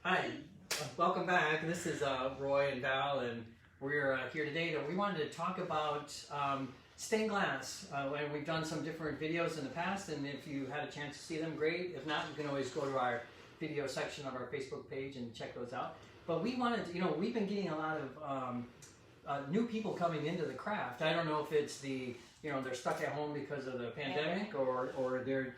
Hi, welcome back. This is Roy and Val, and we're here today. We wanted to talk about stained glass. And we've done some different videos in the past, and if you had a chance to see them, great. If not, you can always go to our video section of our Facebook page and check those out. But we wanted to, we've been getting a lot of new people coming into the craft. I don't know if it's they're stuck at home because of the pandemic, or they're,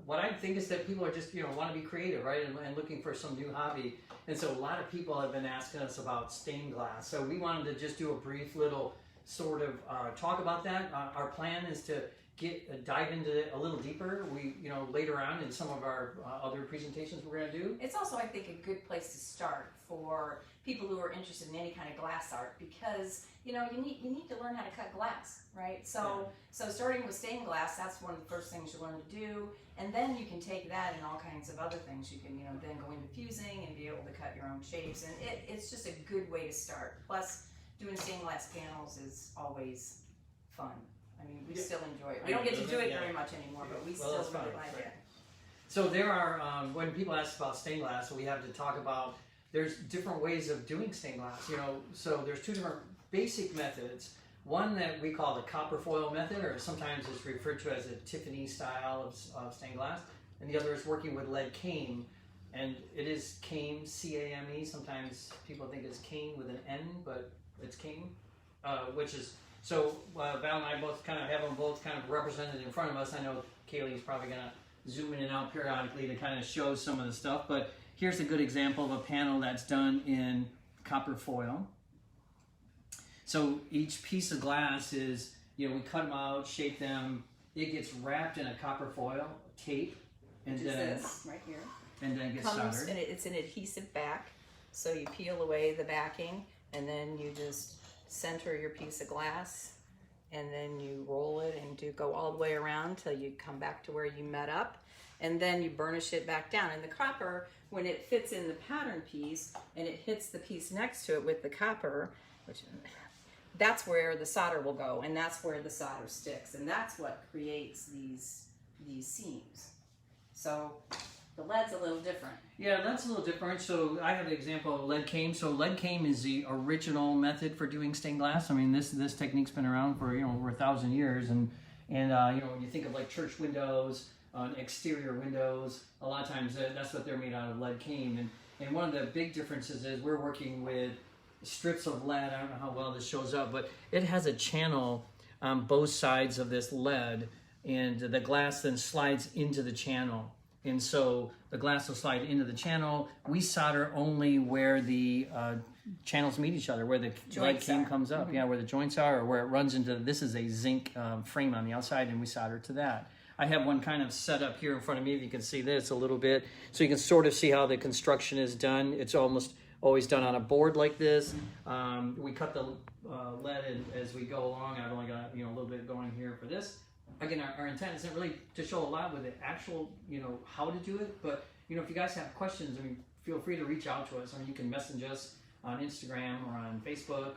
what I think is that people are just, want to be creative, right? And looking for some new hobby. And so a lot of people have been asking us about stained glass. So we wanted to just do a brief little sort of talk about that. Our plan is to dive into it a little deeper. We, later on in some of our other presentations we're going to do. It's also, I think, a good place to start for people who are interested in any kind of glass art, because you need to learn how to cut glass, right? So starting with stained glass, that's one of the first things you learn to do, and then you can take that and all kinds of other things. You can then go into fusing and be able to cut your own shapes, and it's just a good way to start. Plus, doing stained glass panels is always fun. I mean, we still enjoy it. We don't get to do it very much anymore, but we still really like it. So there are, when people ask about stained glass, we have to talk about, there's different ways of doing stained glass, so there's two different basic methods. One that we call the copper foil method, or sometimes it's referred to as a Tiffany style of stained glass, and the other is working with lead cane, and it is cane, C-A-M-E. Sometimes people think it's cane with an N, but it's cane, which is, so Val and I both kind of have them both kind of represented in front of us. I know Kaylee's probably going to zoom in and out periodically to kind of show some of the stuff, but here's a good example of a panel that's done in copper foil. So each piece of glass is, we cut them out, shape them. It gets wrapped in a copper foil tape, and Which then is this right here. And then gets soldered. And it's an adhesive back, so you peel away the backing, and then you just center your piece of glass, and then you roll it and go all the way around till you come back to where you met up, and then you burnish it back down. And the copper, when it fits in the pattern piece and it hits the piece next to it with the copper, that's where the solder will go, and that's where the solder sticks, and that's what creates these seams. So the lead's a little different. Yeah, that's a little different. So I have an example of lead cane. So lead cane is the original method for doing stained glass. I mean, this technique's been around for over 1,000 years, and when you think of like church windows, exterior windows, a lot of times that's what they're made out of, lead cane. And one of the big differences is we're working with strips of lead. I don't know how well this shows up, but it has a channel on both sides of this lead, and the glass then slides into the channel. And so the glass will slide into the channel. We solder only where the channels meet each other, where the lead cane comes up, where the joints are, or where it runs into, this is a zinc frame on the outside, and we solder to that. I have one kind of set up here in front of me, if you can see this a little bit, so you can sort of see how the construction is done. It's almost always done on a board like this. We cut the lead as we go along. I've only got a little bit going here for this. Again, our intent isn't really to show a lot with the actual how to do it, but if you guys have questions, feel free to reach out to us. You can message us on Instagram or on Facebook,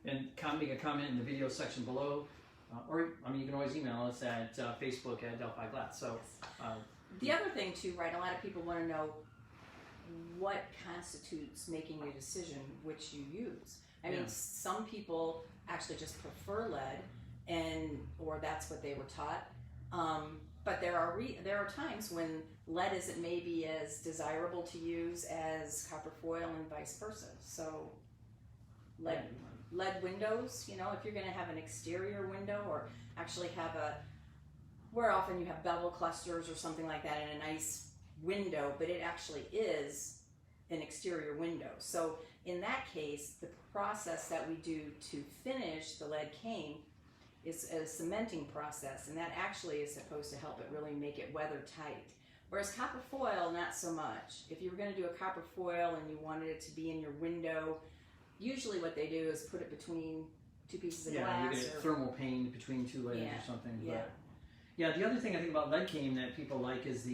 and make a comment in the video section below, or you can always email us at Facebook at Delphi Glass. So the other thing too, right? A lot of people want to know what constitutes making a decision which you use. I mean, some people actually just prefer lead, or that's what they were taught. But there are times when lead isn't maybe as desirable to use as copper foil, and vice versa. So lead windows, if you're going to have an exterior window, or actually have where often you have bevel clusters or something like that in a nice window, but it actually is an exterior window. So in that case, the process that we do to finish the lead cane is a cementing process, and that actually is supposed to help it really make it weather tight. Whereas copper foil, not so much. If you were going to do a copper foil and you wanted it to be in your window, usually what they do is put it between two pieces of glass. You get thermal pane between two layers or something. Yeah, the other thing I think about lead cane that people like is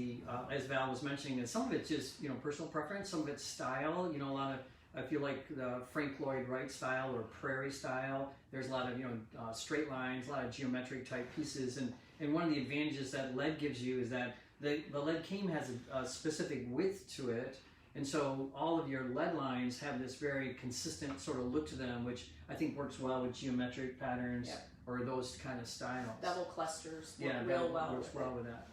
as Val was mentioning, is some of it's just personal preference, some of it's style. A lot of, if you like the Frank Lloyd Wright style or prairie style, there's a lot of straight lines, a lot of geometric type pieces, and one of the advantages that lead gives you is that the lead cane has a specific width to it, And so all of your lead lines have this very consistent sort of look to them, which I think works well with geometric patterns or those kind of styles. Double clusters work real well. Works well with that.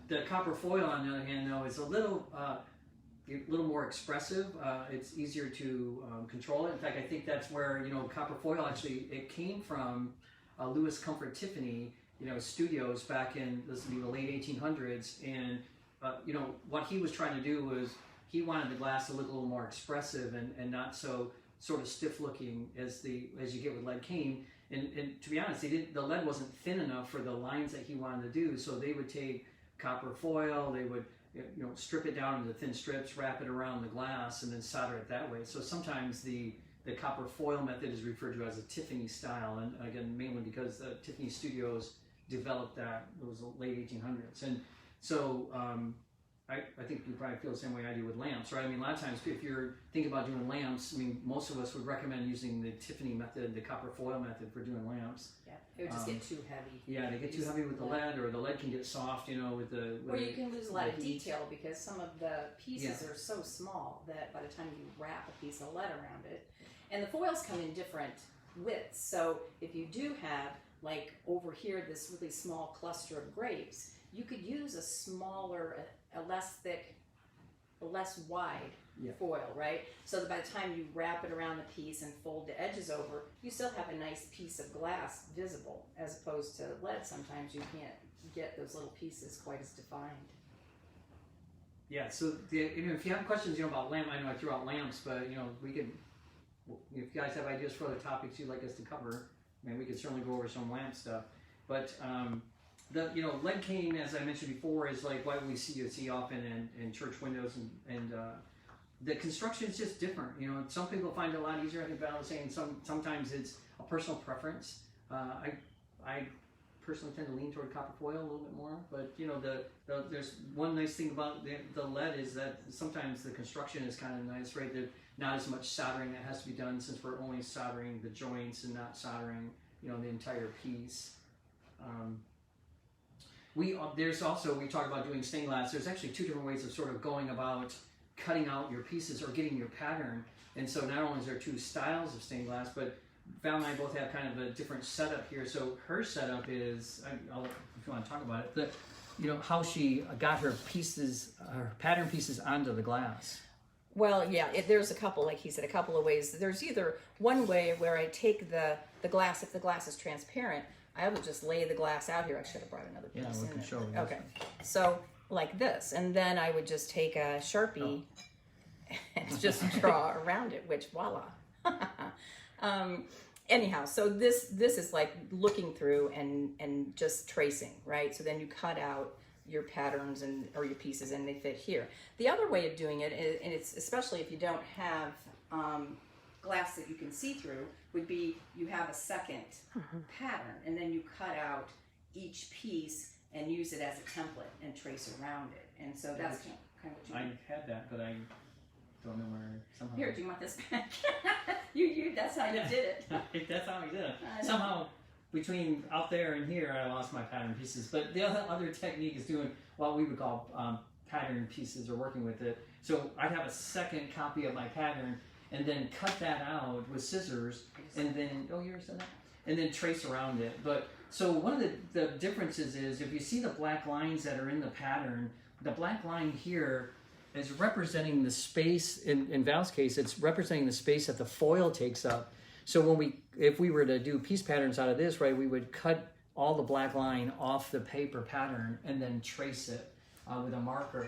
The copper foil, on the other hand, though, is a little more expressive. It's easier to control it. In fact, I think that's where copper foil actually it came from. Louis Comfort Tiffany, studios back in the late 1800s, and what he was trying to do was he wanted the glass to look a little more expressive and not so sort of stiff looking as you get with lead cane. And to be honest, the lead wasn't thin enough for the lines that he wanted to do, so they would take copper foil, they would strip it down into thin strips, wrap it around the glass, and then solder it that way. So sometimes the copper foil method is referred to as a Tiffany style, and again, mainly because the Tiffany studios developed that. It was the late 1800s. And so I think you probably feel the same way I do with lamps, right? I mean, a lot of times if you're thinking about doing lamps, I mean, most of us would recommend using the Tiffany method, the copper foil method for doing lamps. Yeah, it would just get too heavy. Yeah, they get too heavy with the lead, or the lead can get soft, with the... Or you can lose a lot of detail because some of the pieces are so small that by the time you wrap a piece of lead around it, and the foils come in different widths. So if you do have, like over here, this really small cluster of grapes, you could use a smaller, a less thick, a less wide foil, right? So that by the time you wrap it around the piece and fold the edges over, you still have a nice piece of glass visible, as opposed to lead. Sometimes you can't get those little pieces quite as defined. Yeah, so if you have questions about lamp, I know I threw out lamps, but we could, if you guys have ideas for other topics you'd like us to cover, we could certainly go over some lamp stuff. But the lead cane, as I mentioned before, is like what we see often in church windows, and the construction is just different. Some people find it a lot easier. I think Val was saying sometimes it's a personal preference. I personally tend to lean toward copper foil a little bit more, but there's one nice thing about the lead is that sometimes the construction is kind of nice, right? There's not as much soldering that has to be done, since we're only soldering the joints and not soldering the entire piece. We talk about doing stained glass. There's actually two different ways of sort of going about cutting out your pieces or getting your pattern. And so not only is there two styles of stained glass, but Val and I both have kind of a different setup here. So her setup is, if you want to talk about it, how she got her pattern pieces onto the glass. Well, yeah, there's a couple, like he said, a couple of ways. There's either one way where I take the glass, if the glass is transparent, I would just lay the glass out here. I should have brought another piece in. We can show you. Okay, so like this, and then I would just take a Sharpie and just draw around it, which voila. Anyhow, so this is like looking through and just tracing, right? So then you cut out your patterns or your pieces, and they fit here. The other way of doing it, and it's especially if you don't have glass that you can see through, would be you have a second pattern, and then you cut out each piece and use it as a template and trace around it. And so that's kind of what you do. I had that, but I don't know where somehow. Here, do you want this back? you that's how you did it. That's how we did it. Somehow between out there and here, I lost my pattern pieces. But the other technique is doing what we would call pattern pieces, or working with it. So I'd have a second copy of my pattern, and then cut that out with scissors, and then and then trace around it. But so one of the differences is, if you see the black lines that are in the pattern, the black line here is representing the space. In Val's case, it's representing the space that the foil takes up. So if we were to do piece patterns out of this, right, we would cut all the black line off the paper pattern and then trace it with a marker.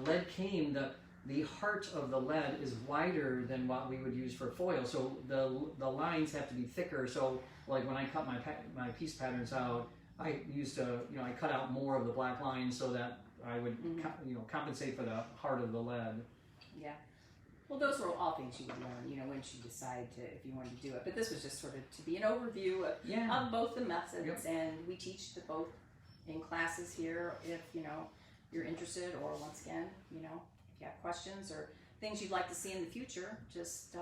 Lead cane, the heart of the lead is wider than what we would use for foil, so the lines have to be thicker. So like when I cut my piece patterns out, I cut out more of the black lines so that I would compensate for the heart of the lead. Yeah. Well, those were all things you would learn, once you decide if you wanted to do it. But this was just sort of to be an overview of both the methods, and we teach both in classes here. If you're interested, or once again, if you have questions or things you'd like to see in the future, just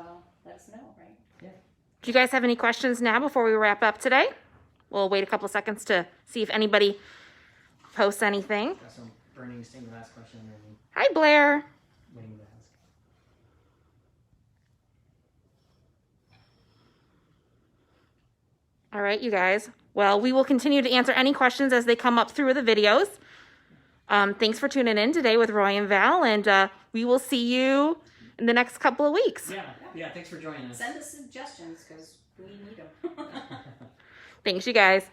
let us know, right? Yeah. Do you guys have any questions now before we wrap up today? We'll wait a couple of seconds to see if anybody posts anything. Got some burning stained glass question. Hi, Blair. waiting to ask. All right, you guys. Well, we will continue to answer any questions as they come up through the videos. Thanks for tuning in today with Roy and Val, and we will see you in the next couple of weeks. Yeah, thanks for joining us. Send us suggestions because we need them. Thanks, you guys.